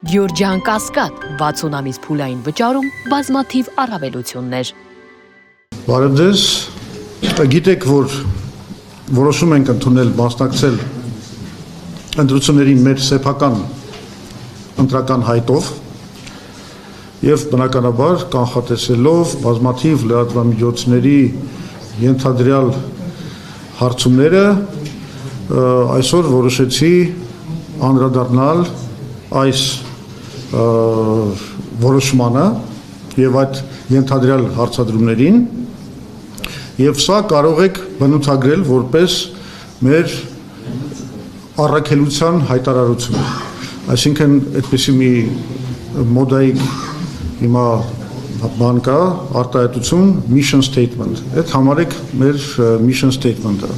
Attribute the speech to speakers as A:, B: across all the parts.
A: Գյորջյան Կասկադ 60 ամիս փուլային վճարում բազմաթիվ առավելություններ։
B: Բարև ձեզ, գիտեք, որ որոշում ենք ընդունել մասնակցել ընտրություններին մեր սեփական ընտրական հայտով եւ բնականաբար կանխատեսելով բազմաթիվ լրատվամիջոցների ենթադրյալ հարցումները այսօր որոշեցի անդրադառնալ այս որոշմանը եւ այդ ենթադրյալ հարցադրումներին եւ սա կարող եք բնութագրել որպես մեր առաքելության հայտարարություն, այսինքն այդպիսի մի մոդայիկ հիմա բան կա, արտահայտություն, mission statement, այդ համարեք մեր mission statement-ը։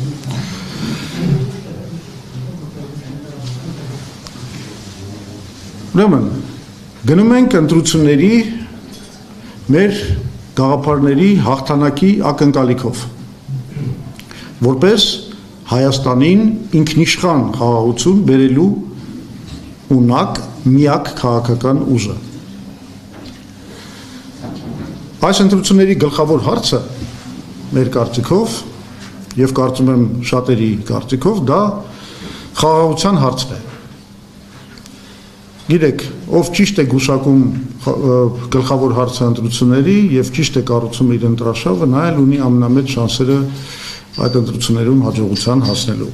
B: Ուրեմն, գնում ենք ընտրությունների մեր գաղափարների հաղթանակի ակնկալիքով, որպես Հայաստանին ինքնիշխան խաղաղություն բերելու ունակ միակ քաղաքական ուժը։ Այս ընտրությունների գլխավոր հարցը մեր կարծիքով եւ կարծում եմ շատերի կարծիքով դա խաղաղության հարցն է։ Գիտեք, ով ճիշտ է գուշակում գլխավոր հարցը ընտրությունների եւ ճիշտ է կառուցում իր ընտրաշավը, նա էլ ունի ամենամեծ շանսերը այդ ընտրություններում հաջողության հասնելու։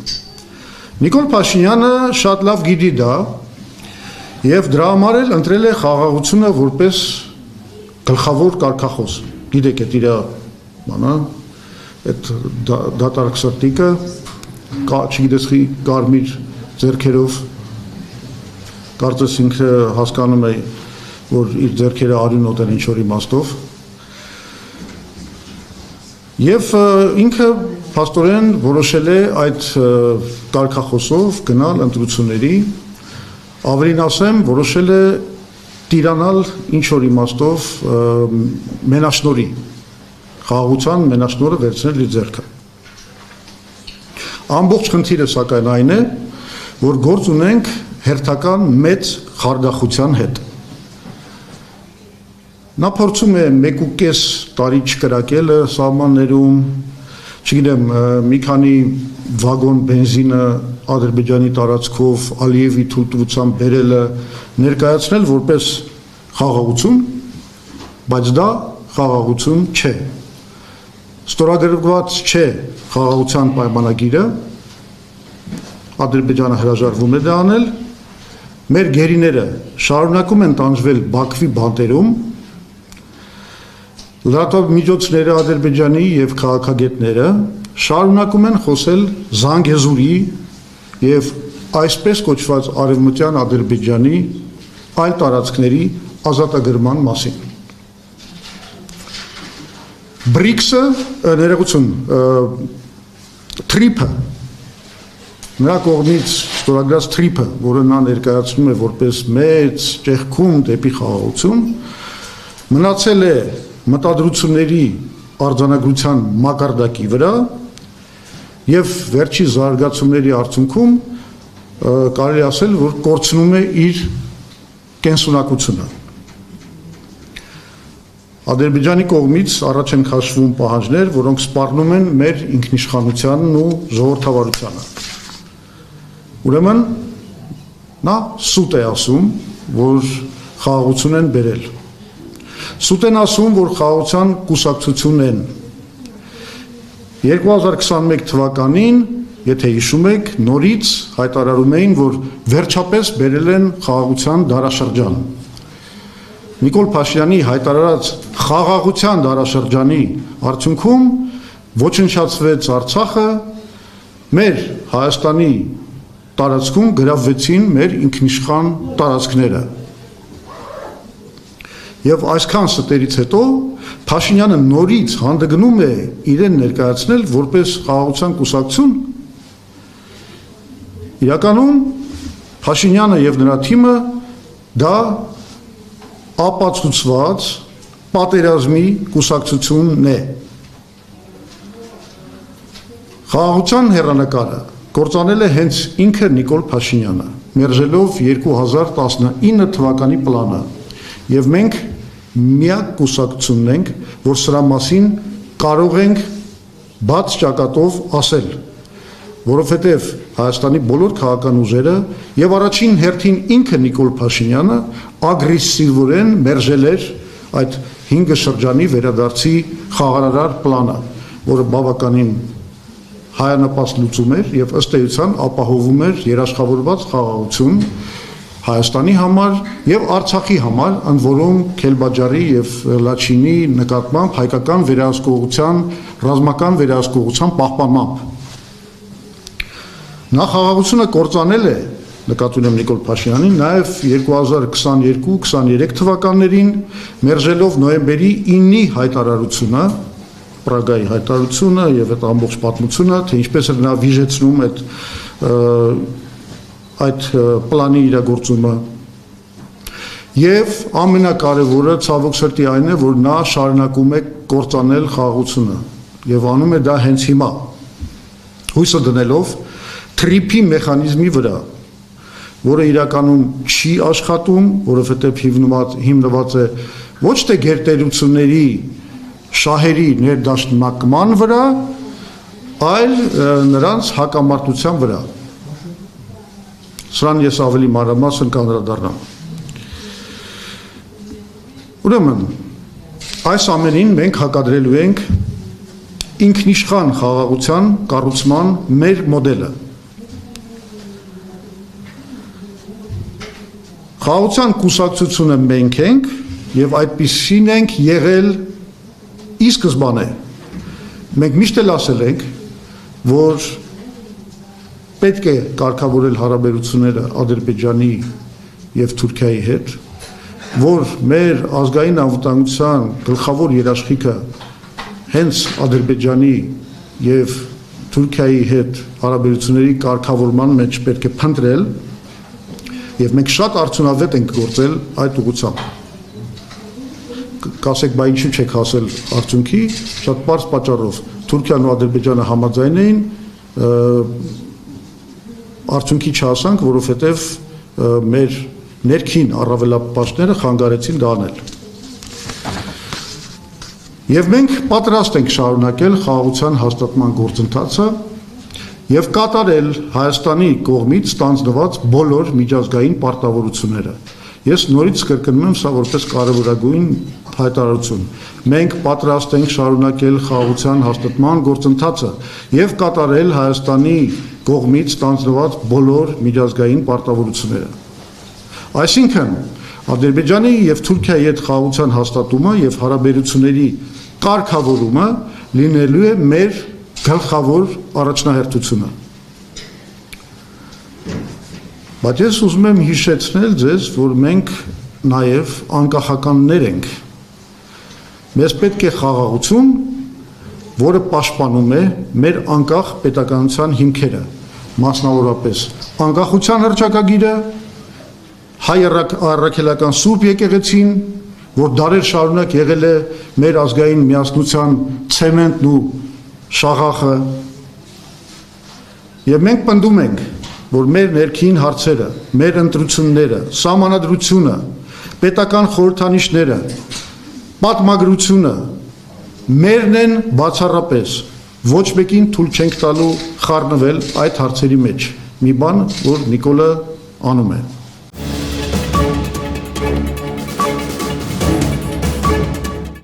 B: Նիկոլ Փաշինյանը շատ լավ գիտի դա եւ դրա համար էլ ընտրել է խաղաղությունը որպես գլխավոր կարգախոս։ Գիտեք, այդ իր բանը, այդ դատարկ սրտիկը, չգիտես կարմիր ձեռքերով կարծես ինքը հասկանում է, որ իր ձեռքերը արյունոտ են ինչ-որ իմաստով եւ ինքը փաստորեն որոշել է այդ կարգախոսով գնալ ընտրությունների, ավելին ասեմ, որոշել է տիրանալ ինչ-որ իմաստով մենաշնորի, խաղաղության մենաշնորը վերցնել իր ձեռքը։ Ամբողջ խնդիրը սակայն այն է, որ գործ ունենք հերթական մեծ խարդախության հետ։ Նա փորձում է 1.5 տարի չկրակելը սահմաններում, չգիտեմ, մի քանի վագոն բենզինը Ադրբեջանի տարածքով Ալիևի թույլտվությամբ բերելը ներկայացնել որպես խաղաղություն, բայց դա խաղաղություն չէ։ Ստորագրված չէ խաղաղության պայմանագիրը, Ադրբեջանը հրաժարվում է դա անել, մեր գերիները շարունակում են տանջվել Բաքվի բանտերում, լրատվամիջոցները Ադրբեջանի եւ քաղաքագետները շարունակում են խոսել Զանգեզուրի եւ այսպես կոչված արևմտյան Ադրբեջանի այլ տարածքների ազատագրման մասին։ BRICS-ը, ներողություն, TRIP-ը, նրա կողմից ստորագրած TRIP-ը, որը նա ներկայացնում է որպես մեծ ճեղքում դեպի խաղաղություն, մնացել է մտադրությունների արձանագրության մակարդակի վրա եւ վերջի զարգացումների արդյունքում կարելի ասել, որ կորցնում է իր կենսունակությունը։ Ադրբեջանի կողմից առաջ են քաշվում պահանջներ, որոնք սպառնում են մեր ինքնիշխանությանն ու ժողովրդավարությանը։ Ուրեմն նա սուտ է ասում, որ խաղաղություն են բերել։ Սուտ են ասում, որ խաղաղության կուսակցություն են։ 2021 թվականին, եթե հիշում եք, նորից հայտարարում էին, որ վերջապես բերել են խաղաղության դարաշրջան։ Նիկոլ Փաշինյանի հայտարարած խաղաղության դարաշրջանի արդյունքում ոչնչացվեց Արցախը, մեր Հայաստանի տարածքում գրավվեցին մեր ինքնիշխան տարածքները։ Եվ այսքան ստերից հետո Փաշինյանը նորից հանդգնում է իրեն ներկայացնել որպես խաղաղության կուսակցություն։ Իրականում Փաշինյանը եւ նրա թիմը դա ապացուցված պատերազմի կուսակցությունն է։ Խաղաղության հեռանկարը կործանել է հենց ինքը Նիկոլ Փաշինյանը։ մերժելով 2019 թվականի պլանը։ Եվ մենք միակ կուսակցությունն ենք, որ սրա մասին կարող ենք բաց ճակատով ասել, որովհետև Հայաստանի բոլոր քաղաքական ուժերը եւ առաջին հերթին ինքը Նիկոլ Փաշինյանը ագրեսիվորեն մերժել էր այդ 5 շրջանի վերադարձի խաղարարար պլանը, որը բավականին հայանպաստ լուծում էր եւ ըստ էության ապահովում էր երաշխավորված խաղաղություն Հայաստանի համար եւ Արցախի համար, ընդ որում Քելբաջարի եւ Լաչինի նկատմամբ հայկական վերահսկողության, ռազմական վերահսկողության պահպանմամբ։ Նա խաղաղությունը կործանել է, նկատի ունեմ Նիկոլ Փաշինյանին, նաեւ 2022-23 թվականներին մերժելով նոյեմբերի 9-ի հայտարարությունը, Պրագայի հայտարարությունը եւ այդ ամբողջ պատմությունը, թե ինչպես էր նա վիժեցնում այդ պլանի իրագործումը եւ ամենակարևորը ցավոք սրտի այն է, որ նա շարունակում է կործանել խաղաղությունը եւ անում է դա հենց հիմա հույսը դնելով թրիփի մեխանիզմի վրա, որը իրականում չի աշխատում, որովհետեւ հիմնված է ոչ թե գերտերությունների շահերի ներդաշնակման վրա, այլ նրանց հակամարտության վրա։ Սրան ես ավելի մանրամասն կանդրադառնամ։ Ուրեմն, այս ամենին մենք հակադրելու ենք ինքնիշխան խաղաղության կառուցման մեր մոդելը։ Խաղաղության կուսակցությունը մենք ենք եւ այդպիսին ենք եղել ի սկզբանե։ Մենք միշտ էլ ասել ենք, որ պետք է կարգավորել հարաբերությունները Ադրբեջանի եւ Թուրքիայի հետ, որ մեր ազգային անվտանգության գլխավոր երաշխիքը հենց Ադրբեջանի եւ Թուրքիայի հետ հարաբերությունների կարգավորման մեջ պետք է փնտրել եւ մենք շատ արդյունավետ ենք գործել այդ ուղղությամբ։ Կասեք, բա ինչու չեք հասել արդյունքի, շատ պարզ պատճառով։ Թուրքիան ու Ադրբեջանը համաձայն էին արդյունքի չհասանք, որովհետև մեր ներքին առավելապաշտները խանգարեցին դա անել։ Եվ մենք պատրաստ ենք շարունակել խաղաղության հաստատման գործընթացը եւ կատարել Հայաստանի կողմից ստանձնված բոլոր միջազգային պարտավորությունները։ Ես նորից կրկնում եմ սա որպես կարևորագույն հայտարարություն։ Մենք պատրաստ ենք շարունակել խաղաղության հաստատման գործընթացը եւ կատարել Հայաստանի կողմից ստանձնված բոլոր միջազգային պարտավորությունները։ Այսինքն, Ադրբեջանի եւ Թուրքիայի հետ խաղաղության հաստատումը եւ հարաբերությունների կարգավորումը լինելու է մեր գլխավոր առաջնահերթությունը։ Բայց ես ուզում եմ հիշեցնել ձեզ, որ մենք նաեւ անկախականներ ենք։ Մեզ պետք է խաղաղություն, որը պաշտպանում է մեր անկախ պետականության հիմքերը, մասնավորապես անկախության հռչակագիրը, հայ առաքելական սուրբ եկեղեցին, որ դարեր շարունակ եղել է մեր ազգային միասնության ցեմենտն ու շաղախը, եւ մենք պնդում ենք, որ մեր ներքին հարցերը, մեր ընտրությունները, սահմանադրությունը, պետական խորհրդանիշները, պատմագրությունը մերն են բացառապես, ոչ մեկին թույլ չենք տալու խառնվել այդ հարցերի մեջ, մի բան, որ Նիկոլը անում է։